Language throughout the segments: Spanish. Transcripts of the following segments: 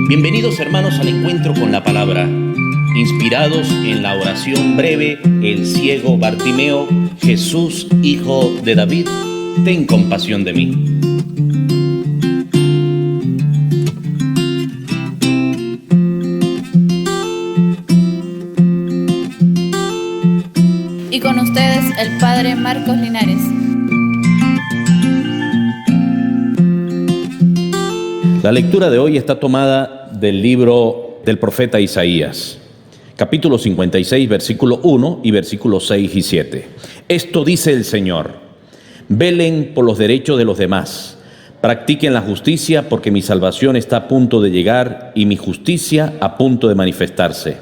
Bienvenidos hermanos al encuentro con la palabra. Inspirados en la oración breve, el ciego Bartimeo: Jesús, hijo de David, ten compasión de mí. Y con ustedes el Padre Marcos Linares. La lectura de hoy está tomada del libro del profeta Isaías, capítulo 56, versículo 1 y versículos 6 y 7. Esto dice el Señor: velen por los derechos de los demás, practiquen la justicia, porque mi salvación está a punto de llegar y mi justicia a punto de manifestarse.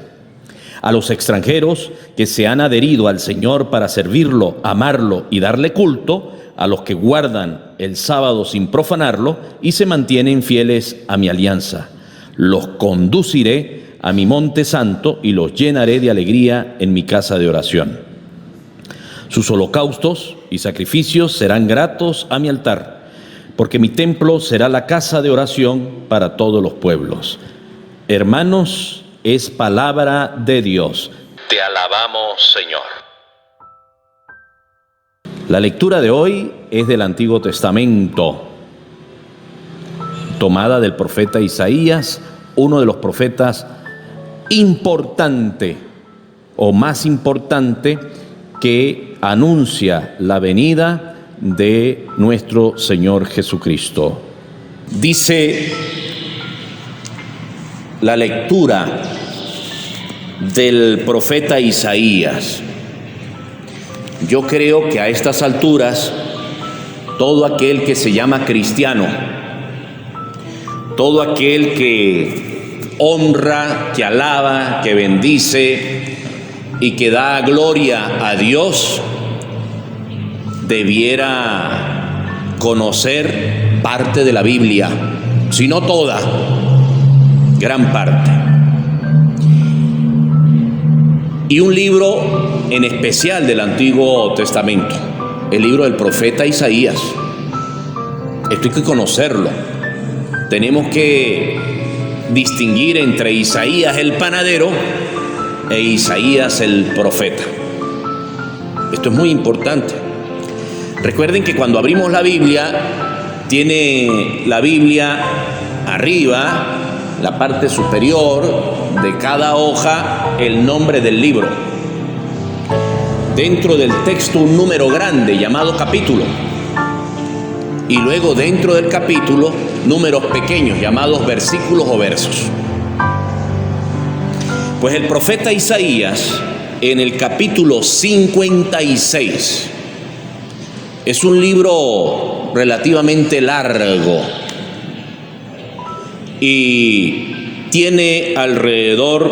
A los extranjeros que se han adherido al Señor para servirlo, amarlo y darle culto, a los que guardan el sábado sin profanarlo y se mantienen fieles a mi alianza. Los conduciré a mi monte santo y los llenaré de alegría en mi casa de oración. Sus holocaustos y sacrificios serán gratos a mi altar, porque mi templo será la casa de oración para todos los pueblos. Hermanos, es palabra de Dios. Te alabamos, Señor. La lectura de hoy es del Antiguo Testamento, tomada del profeta Isaías, uno de los profetas importante o más importante que anuncia la venida de nuestro Señor Jesucristo. Dice la lectura del profeta Isaías: yo creo que a estas alturas todo aquel que se llama cristiano, todo aquel que honra, que alaba, que bendice y que da gloria a Dios, debiera conocer parte de la Biblia, si no toda, gran parte. Y un libro en especial del Antiguo Testamento, el libro del profeta Isaías. Esto hay que conocerlo. Tenemos que distinguir entre Isaías el panadero e Isaías el profeta. Esto es muy importante. Recuerden que cuando abrimos la Biblia, tiene la Biblia arriba, la parte superior de cada hoja, el nombre del libro. Dentro del texto un número grande llamado capítulo. Y luego dentro del capítulo números pequeños llamados versículos o versos. Pues el profeta Isaías, en el capítulo 56, es un libro relativamente largo y tiene alrededor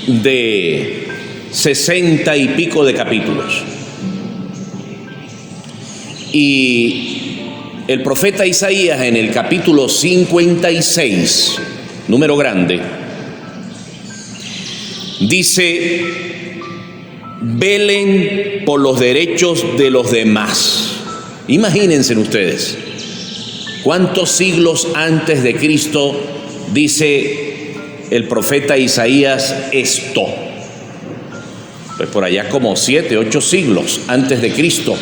de 60 y pico de capítulos. Y el profeta Isaías, en el capítulo 56, número grande, dice: velen por los derechos de los demás. Imagínense ustedes, ¿cuántos siglos antes de Cristo dice el profeta Isaías esto? Pues por allá como 7, 8 siglos antes de Cristo.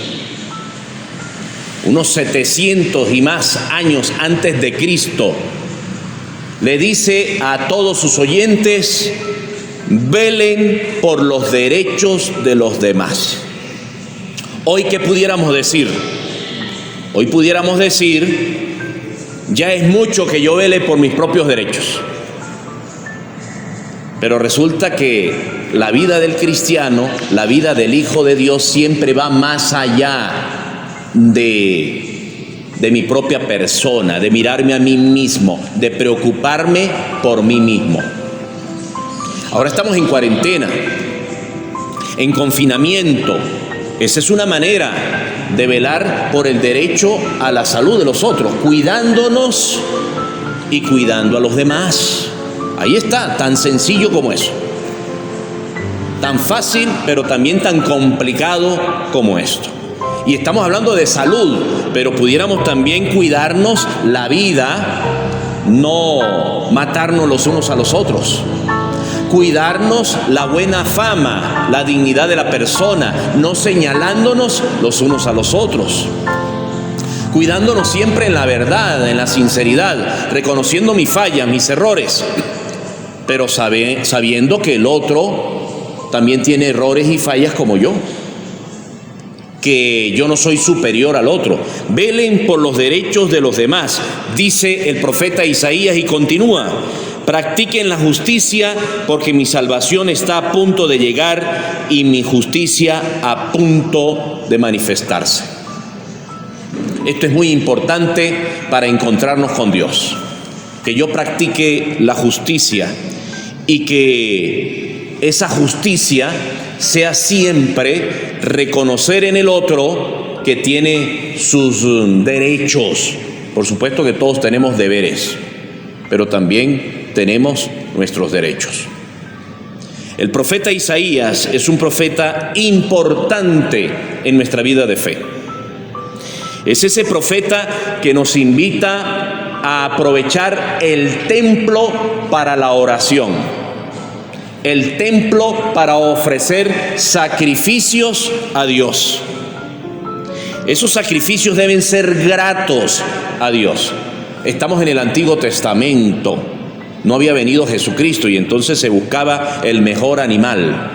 Unos 700 y más años antes de Cristo. Le dice a todos sus oyentes: velen por los derechos de los demás. Hoy, ¿qué pudiéramos decir? Hoy pudiéramos decir: ya es mucho que yo vele por mis propios derechos. Pero resulta que la vida del cristiano, la vida del Hijo de Dios, siempre va más allá de mi propia persona, de mirarme a mí mismo, de preocuparme por mí mismo. Ahora estamos en cuarentena, en confinamiento. Esa es una manera de velar por el derecho a la salud de los otros, cuidándonos y cuidando a los demás. Ahí está, tan sencillo como eso. Tan fácil, pero también tan complicado como esto. Y estamos hablando de salud, pero pudiéramos también cuidarnos la vida no matarnos los unos a los otros, cuidarnos la buena fama, la dignidad de la persona, no señalándonos los unos a los otros, cuidándonos siempre en la verdad, en la sinceridad, reconociendo mis fallas, mis errores, pero sabiendo que el otro también tiene errores y fallas como yo, que yo no soy superior al otro. Velen por los derechos de los demás, dice el profeta Isaías, y continúa: practiquen la justicia, porque mi salvación está a punto de llegar y mi justicia a punto de manifestarse. Esto es muy importante para encontrarnos con Dios, que yo practique la justicia y que esa justicia sea siempre reconocer en el otro que tiene sus derechos. Por supuesto que todos tenemos deberes, pero también tenemos nuestros derechos. El profeta Isaías es un profeta importante en nuestra vida de fe. Es ese profeta que nos invita a aprovechar el templo para la oración, el templo para ofrecer sacrificios a Dios. Esos sacrificios deben ser gratos a Dios. Estamos en el Antiguo Testamento. No había venido Jesucristo y entonces se buscaba el mejor animal,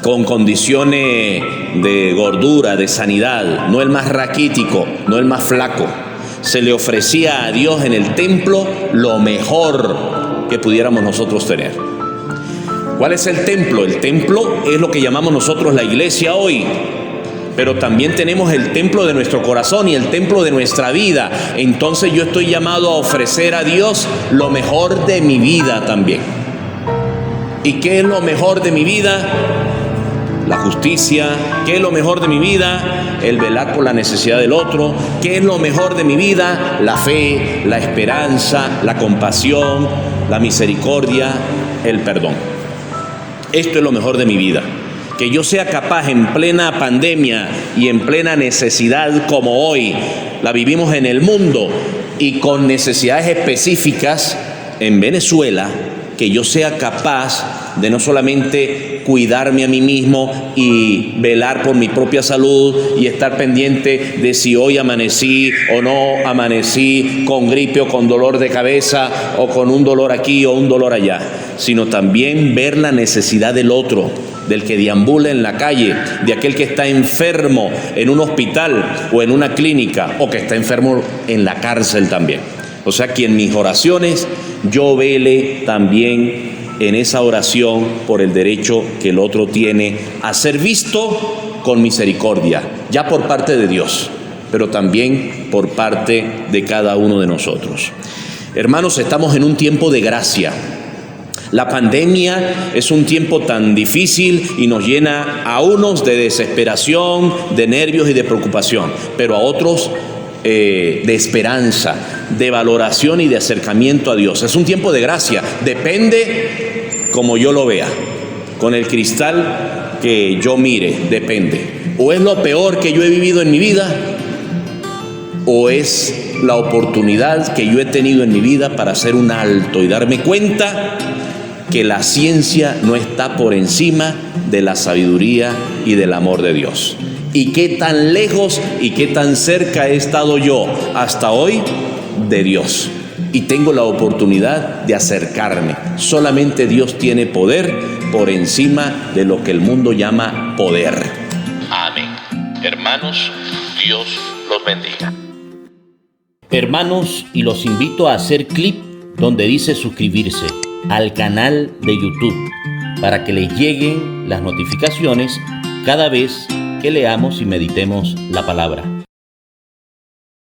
con condiciones de gordura, de sanidad, no el más raquítico, no el más flaco. Se le ofrecía a Dios en el templo lo mejor que pudiéramos nosotros tener. ¿Cuál es el templo? El templo es lo que llamamos nosotros la iglesia hoy, pero también tenemos el templo de nuestro corazón y el templo de nuestra vida. Entonces yo estoy llamado a ofrecer a Dios lo mejor de mi vida también. ¿Y qué es lo mejor de mi vida? La justicia. ¿Qué es lo mejor de mi vida? El velar por la necesidad del otro. ¿Qué es lo mejor de mi vida? La fe, la esperanza, la compasión, la misericordia, el perdón. Esto es lo mejor de mi vida. Que yo sea capaz en plena pandemia y en plena necesidad como hoy la vivimos en el mundo y con necesidades específicas en Venezuela, que yo sea capaz de no solamente cuidarme a mí mismo y velar por mi propia salud y estar pendiente de si hoy amanecí o no amanecí con gripe o con dolor de cabeza o con un dolor aquí o un dolor allá, sino también ver la necesidad del otro, del que deambula en la calle, de aquel que está enfermo en un hospital o en una clínica, o que está enfermo en la cárcel también. O sea, que en mis oraciones yo vele también en esa oración por el derecho que el otro tiene a ser visto con misericordia, ya por parte de Dios, pero también por parte de cada uno de nosotros. Hermanos, estamos en un tiempo de gracia. La pandemia es un tiempo tan difícil y nos llena a unos de desesperación, de nervios y de preocupación, pero a otros de esperanza, de valoración y de acercamiento a Dios. Es un tiempo de gracia, depende como yo lo vea, con el cristal que yo mire, depende. O es lo peor que yo he vivido en mi vida, o es la oportunidad que yo he tenido en mi vida para hacer un alto y darme cuenta que la ciencia no está por encima de la sabiduría y del amor de Dios. Y qué tan lejos y qué tan cerca he estado yo hasta hoy de Dios. Y tengo la oportunidad de acercarme. Solamente Dios tiene poder por encima de lo que el mundo llama poder. Amén. Hermanos, Dios los bendiga. Hermanos, y los invito a hacer clic donde dice suscribirse al canal de YouTube para que les lleguen las notificaciones cada vez que leamos y meditemos la palabra.